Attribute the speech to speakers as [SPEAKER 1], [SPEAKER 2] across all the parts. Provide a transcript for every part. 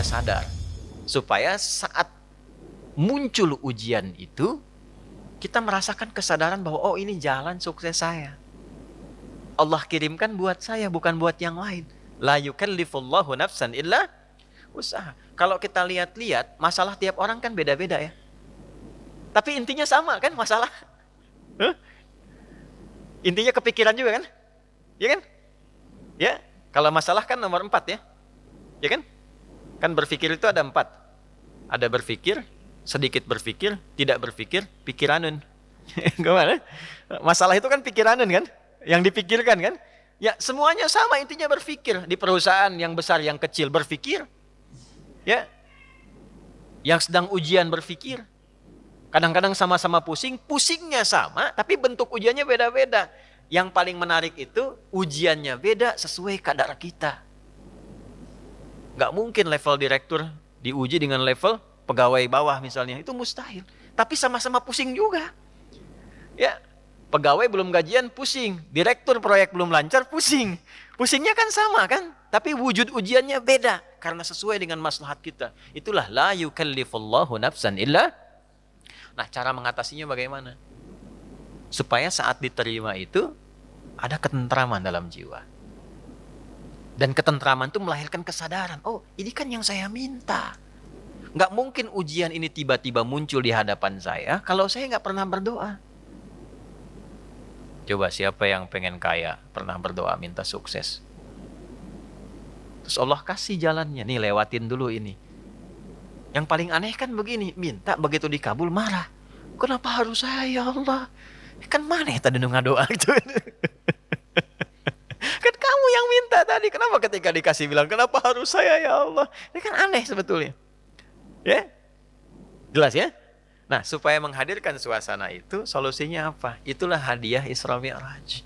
[SPEAKER 1] kita sadar. Supaya saat muncul ujian itu, kita merasakan kesadaran bahwa oh ini jalan sukses saya. Allah kirimkan buat saya, bukan buat yang lain. La yukallifullahu nafsan illa usaha. Kalau kita lihat-lihat, masalah tiap orang kan beda-beda ya. Tapi intinya sama kan masalah. Intinya kepikiran juga kan? Ya kan? Ya, kalau masalah kan nomor 4 ya. Ya kan? Kan berpikir itu ada 4. Ada berpikir, sedikit berpikir, tidak berpikir, pikiranun. Gimana? Masalah itu kan pikiranun kan? Yang dipikirkan kan? Ya, semuanya sama, intinya berpikir. Di perusahaan yang besar, yang kecil berpikir. Ya. Yang sedang ujian berpikir. Kadang-kadang sama-sama pusing, pusingnya sama, tapi bentuk ujiannya beda-beda. Yang paling menarik itu, ujiannya beda sesuai kadar kita. Nggak mungkin level direktur diuji dengan level pegawai bawah misalnya. Itu mustahil. Tapi sama-sama pusing juga. Ya, pegawai belum gajian pusing. Direktur proyek belum lancar pusing. Pusingnya kan sama kan? Tapi wujud ujiannya beda. Karena sesuai dengan maslahat kita. Itulah la yukallifullahu nafsan illa. Nah, cara mengatasinya bagaimana? Supaya saat diterima itu ada ketentraman dalam jiwa. Dan ketentraman itu melahirkan kesadaran. Oh, ini kan yang saya minta. Nggak mungkin ujian ini tiba-tiba muncul di hadapan saya kalau saya nggak pernah berdoa. Coba siapa yang pengen kaya, pernah berdoa minta sukses. Terus Allah kasih jalannya. Nih, lewatin dulu ini. Yang paling aneh kan begini, minta begitu dikabul marah. Kenapa harus saya ya Allah? Kan maneh tadi ngadoa gitu. Kan kamu yang minta tadi. Kenapa ketika dikasih bilang kenapa harus saya ya Allah? Ini kan aneh sebetulnya. Ya? Jelas ya? Nah, supaya menghadirkan suasana itu, solusinya apa? Itulah hadiah Isra Mi'raj.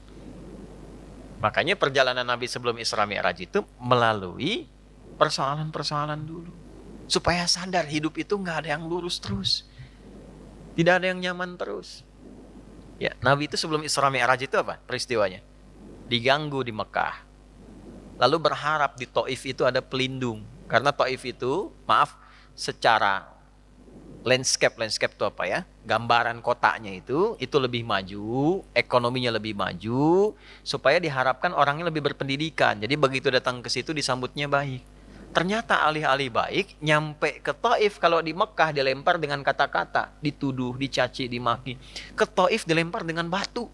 [SPEAKER 1] Makanya perjalanan Nabi sebelum Isra Mi'raj itu melalui persoalan-persoalan dulu. Supaya sadar hidup itu nggak ada yang lurus terus. Tidak ada yang nyaman terus. Ya, Nabi itu sebelum Isra Mi'raj itu apa peristiwanya? Diganggu di Mekah. Lalu berharap di Taif itu ada pelindung. Karena Taif itu, maaf, secara landscape itu apa ya? Gambaran kotanya itu lebih maju, ekonominya lebih maju, supaya diharapkan orangnya lebih berpendidikan. Jadi begitu datang ke situ disambutnya baik. Ternyata alih-alih baik, nyampe ke Taif, kalau di Mekah dilempar dengan kata-kata, dituduh, dicaci, dimaki. Ke Taif dilempar dengan batu.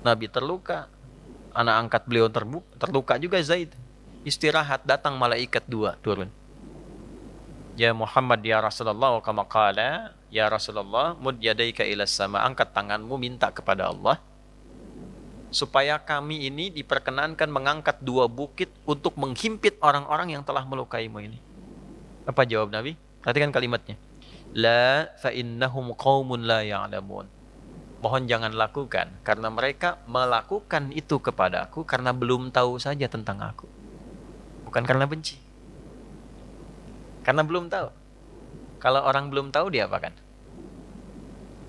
[SPEAKER 1] Nabi terluka, anak angkat beliau terluka juga Zaid. Istirahat, datang malaikat 2 turun. Ya Muhammad ya Rasulullah, kama qala, ya Rasulullah, mud yadaika ilas sama, angkat tanganmu minta kepada Allah. Supaya kami ini diperkenankan mengangkat 2 bukit untuk menghimpit orang-orang yang telah melukaimu ini. Apa jawab Nabi? Perhatikan kalimatnya. La fa innahum qaumun la ya'lamun. Mohon jangan lakukan, karena mereka melakukan itu kepada aku karena belum tahu saja tentang aku. Bukan karena benci. Karena belum tahu. Kalau orang belum tahu diapakan?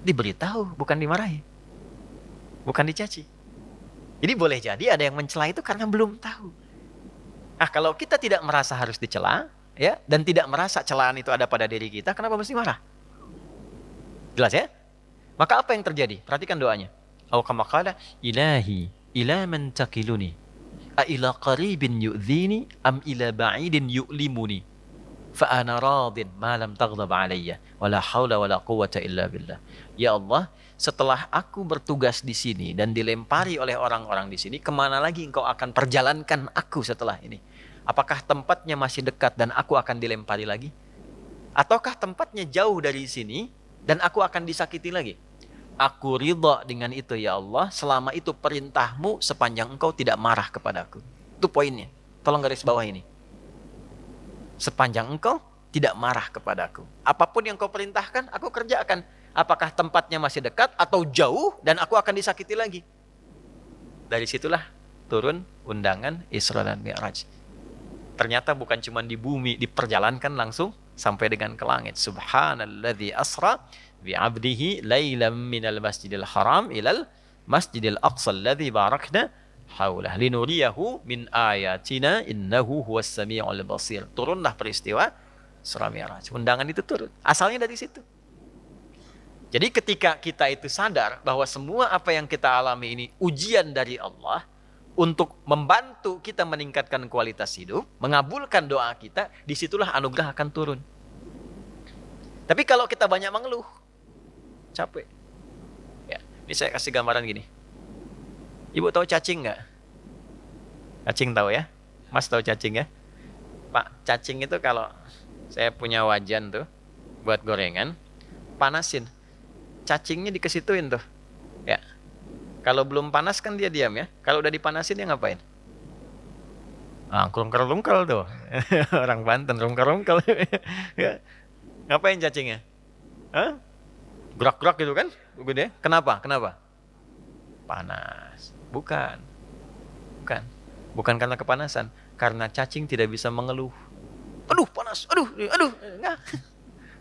[SPEAKER 1] Diberitahu, bukan dimarahi. Bukan dicaci. Jadi boleh jadi ada yang mencela itu karena belum tahu. Ah, kalau kita tidak merasa harus dicela, ya, dan tidak merasa celaan itu ada pada diri kita, kenapa mesti marah? Jelas ya? Maka apa yang terjadi? Perhatikan doanya. Aw kama qala ilahi ila man takiluni a ila qaribin yu'dhini am ila ba'idin yu'limuni fa ana radin ma lam taghdab alayya wala haula wala quwwata illa billah. Ya Allah, setelah aku bertugas di sini dan dilempari oleh orang-orang di sini, kemana lagi engkau akan perjalankan aku setelah ini? Apakah tempatnya masih dekat dan aku akan dilempari lagi? Ataukah tempatnya jauh dari sini dan aku akan disakiti lagi? Aku ridha dengan itu ya Allah, selama itu perintahmu sepanjang engkau tidak marah kepadaku. Itu poinnya. Tolong garis bawah ini. Sepanjang engkau tidak marah kepadaku. Apapun yang kau perintahkan, aku kerjakan. Apakah tempatnya masih dekat atau jauh dan aku akan disakiti lagi? Dari situlah turun undangan Isra dan Mi'raj. Ternyata bukan cuma di bumi, diperjalankan langsung sampai dengan ke langit. Subhanalladzi asra bi'abdihi lailam minal masjidil haram ilal masjidil aqsa alladzi barakna haulah linuriyahu min ayatina innahu huwas samiul basir. Turunlah peristiwa Isra Mi'raj. Undangan itu turun. Asalnya dari situ. Jadi ketika kita itu sadar bahwa semua apa yang kita alami ini ujian dari Allah untuk membantu kita meningkatkan kualitas hidup, mengabulkan doa kita, disitulah anugerah akan turun. Tapi kalau kita banyak mengeluh, capek. Ya, ini saya kasih gambaran gini. Ibu tahu cacing nggak? Cacing tahu ya? Mas tahu cacing ya? Pak, cacing itu kalau saya punya wajan tuh buat gorengan, panasin. Cacingnya dikesituin tuh. Ya. Kalau belum panas kan dia diam ya. Kalau udah dipanasin dia ngapain? Ah, kerungkel-rungkel tuh. Orang Banten rungkel-rungkel. Ya. Ngapain cacingnya? Hah? Gerak-gerak gitu kan? Gede. Kenapa? Kenapa? Panas. Bukan. Bukan. Bukan karena kepanasan. Karena cacing tidak bisa mengeluh. Aduh, panas. Aduh. Enggak.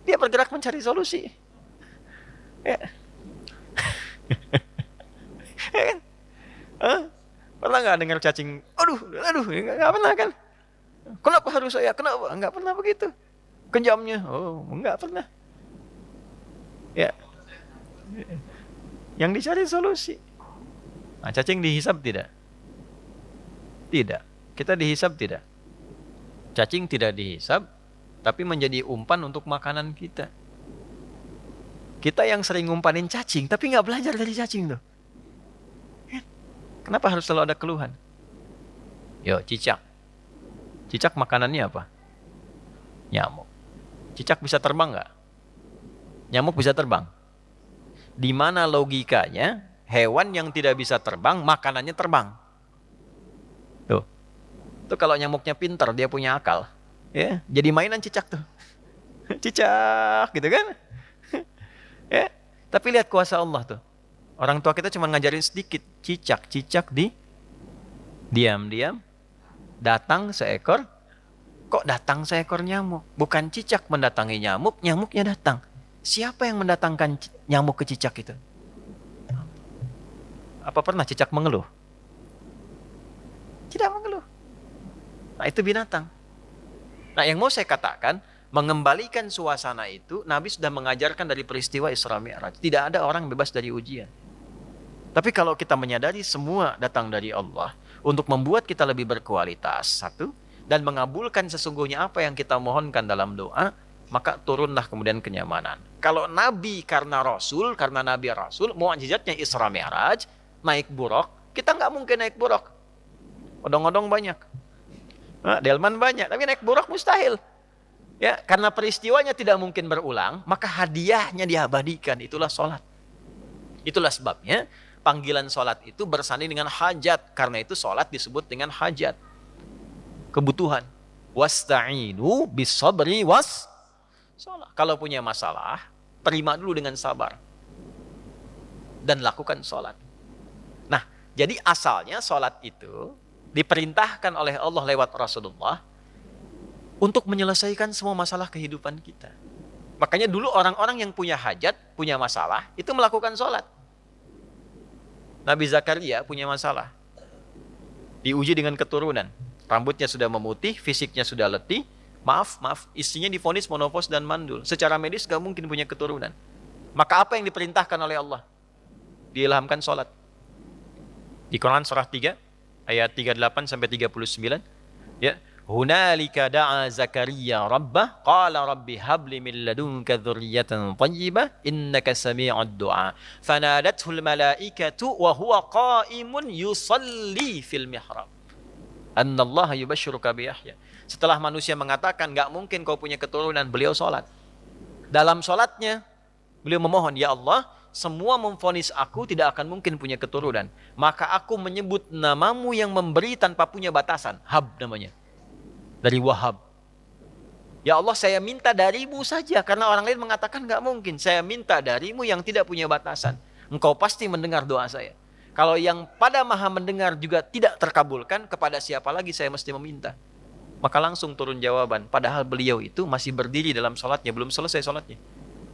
[SPEAKER 1] Dia bergerak mencari solusi. Ya. Ya kan? Hah? Pernah nggak dengar cacing? Aduh, nggak pernah kan? Kenapa harus saya? Kenapa? Nggak pernah begitu. Kejamnya, oh, nggak pernah. Ya. Yang dicari solusi. Nah, cacing dihisap tidak? Tidak. Kita dihisap tidak? Cacing tidak dihisap, tapi menjadi umpan untuk makanan kita. Kita yang sering ngumpanin cacing, tapi nggak belajar dari cacing tuh. Kenapa harus selalu ada keluhan? Yo, cicak. Cicak makanannya apa? Nyamuk. Cicak bisa terbang nggak? Nyamuk bisa terbang. Di mana logikanya hewan yang tidak bisa terbang, makanannya terbang? Tuh. Tuh kalau nyamuknya pintar, dia punya akal. Ya, jadi mainan cicak tuh. Cicak, gitu kan? Ya, tapi lihat kuasa Allah tuh. Orang tua kita cuma ngajarin sedikit. Cicak diam-diam datang seekor. Kok datang seekor nyamuk? Bukan cicak mendatangi nyamuk, nyamuknya datang. Siapa yang mendatangkan nyamuk ke cicak itu? Apa pernah cicak mengeluh? Tidak mengeluh. Nah, itu binatang. Nah, yang mau saya katakan, mengembalikan suasana itu, Nabi sudah mengajarkan dari peristiwa Isra Mi'raj. Tidak ada orang bebas dari ujian. Tapi kalau kita menyadari semua datang dari Allah untuk membuat kita lebih berkualitas, satu, dan mengabulkan sesungguhnya apa yang kita mohonkan dalam doa, maka turunlah kemudian kenyamanan. Kalau Nabi karena Rasul, karena Nabi Rasul, mukjizatnya Isra Mi'raj, naik buruk, kita nggak mungkin naik buruk. Odong-odong banyak. Nah, delman banyak, tapi naik buruk mustahil. Ya, karena peristiwanya tidak mungkin berulang, maka hadiahnya diabadikan. Itulah sholat. Itulah sebabnya panggilan sholat itu bersanding dengan hajat. Karena itu sholat disebut dengan hajat. Kebutuhan. Wasta'inu bisabri was sholat. Kalau punya masalah, terima dulu dengan sabar. Dan lakukan sholat. Nah, jadi asalnya sholat itu diperintahkan oleh Allah lewat Rasulullah untuk menyelesaikan semua masalah kehidupan kita. Makanya dulu orang-orang yang punya hajat, punya masalah, itu melakukan sholat. Nabi Zakaria punya masalah. Diuji dengan keturunan. Rambutnya sudah memutih, fisiknya sudah letih. Maaf, istrinya divonis menopause dan mandul. Secara medis gak mungkin punya keturunan. Maka apa yang diperintahkan oleh Allah? Diilhamkan sholat. Di Quran surah 3, ayat 38-39. Ya. Hunalika da'a Zakaria rabbah qala rabbi habli min ladunka dzurriyyatan thayyibah innaka sami'ud du'a fanadathul malaikatu wa huwa qa'imun yusalli fil mihrab annallaha yubashshiruka bi Yahya. Setelah manusia mengatakan enggak mungkin kau punya keturunan, beliau salat. Dalam salatnya beliau memohon, ya Allah, semua memvonis aku tidak akan mungkin punya keturunan, maka aku menyebut namamu yang memberi tanpa punya batasan. Hab namanya. Dari Wahab. Ya Allah, saya minta darimu saja. Karena orang lain mengatakan nggak mungkin. Saya minta darimu yang tidak punya batasan. Engkau pasti mendengar doa saya. Kalau yang pada maha mendengar juga tidak terkabulkan, kepada siapa lagi saya mesti meminta? Maka langsung turun jawaban. Padahal beliau itu masih berdiri dalam sholatnya. Belum selesai sholatnya.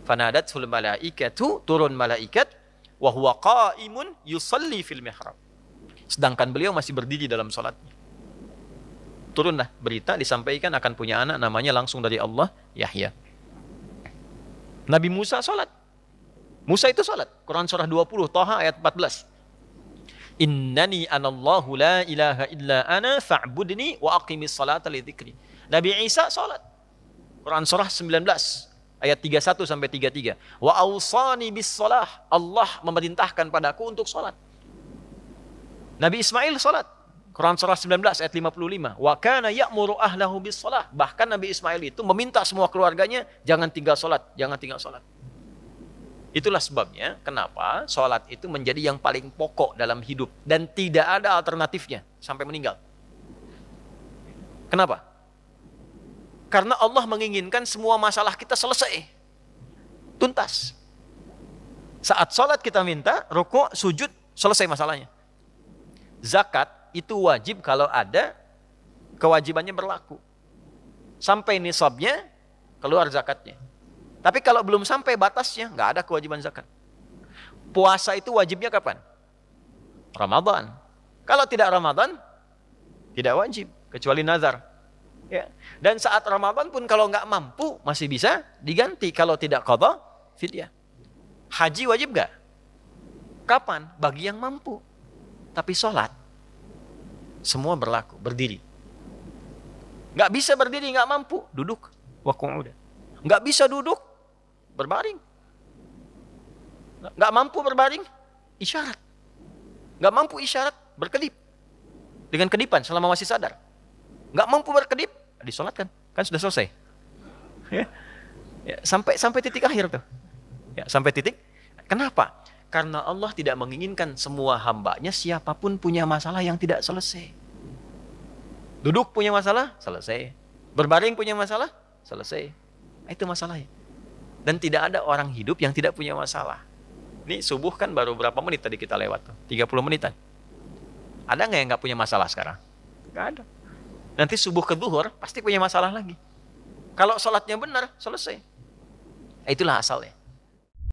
[SPEAKER 1] Fanadathul malaikatu, turun malaikat. Wa huwa qa'imun yusalli fil mihrab. Sedangkan beliau masih berdiri dalam sholatnya. Turunlah berita disampaikan akan punya anak namanya langsung dari Allah, Yahya. Nabi Musa sholat. Musa itu sholat. Quran surah 20, Thaha ayat 14. Innani anallahu la ilaha illa ana fa'budni wa aqimis salata li dzikri. Nabi Isa sholat. Quran surah 19 ayat 31 sampai 33. Wa awsani bis shalah. Allah memerintahkan padaku untuk sholat. Nabi Ismail sholat. Quran surah 19 ayat 55. Wa kana ya'muru ahlahu bis shalah. Bahkan Nabi Ismail itu meminta semua keluarganya jangan tinggal sholat, jangan tinggal sholat. Itulah sebabnya kenapa sholat itu menjadi yang paling pokok dalam hidup dan tidak ada alternatifnya sampai meninggal. Kenapa? Karena Allah menginginkan semua masalah kita selesai, tuntas. Saat sholat kita minta, rukuk, sujud, selesai masalahnya. Zakat itu wajib kalau ada kewajibannya berlaku. Sampai nisabnya, keluar zakatnya. Tapi kalau belum sampai batasnya, nggak ada kewajiban zakat. Puasa itu wajibnya kapan? Ramadan. Kalau tidak Ramadan, tidak wajib, kecuali nazar. Ya. Dan saat Ramadan pun kalau nggak mampu, masih bisa diganti. Kalau tidak qadha, fidyah. Haji wajib nggak? Kapan? Bagi yang mampu. Tapi sholat, semua berlaku, berdiri. Nggak bisa berdiri, nggak mampu, duduk. Waqu'uda. Nggak bisa duduk, berbaring. Nggak mampu berbaring, isyarat. Nggak mampu isyarat, berkedip. Dengan kedipan selama masih sadar. Nggak mampu berkedip, disolatkan. Kan sudah selesai. Ya. Ya, sampai titik akhir tuh. Ya, sampai titik. Kenapa? Karena Allah tidak menginginkan semua hambanya siapapun punya masalah yang tidak selesai. Duduk punya masalah, selesai. Berbaring punya masalah, selesai. Itu masalahnya. Dan tidak ada orang hidup yang tidak punya masalah. Ini subuh kan baru berapa menit tadi kita lewat tuh? 30 menitan. Ada nggak yang nggak punya masalah sekarang? Nggak ada. Nanti subuh ke zuhur pasti punya masalah lagi. Kalau sholatnya benar, selesai. Itulah asalnya.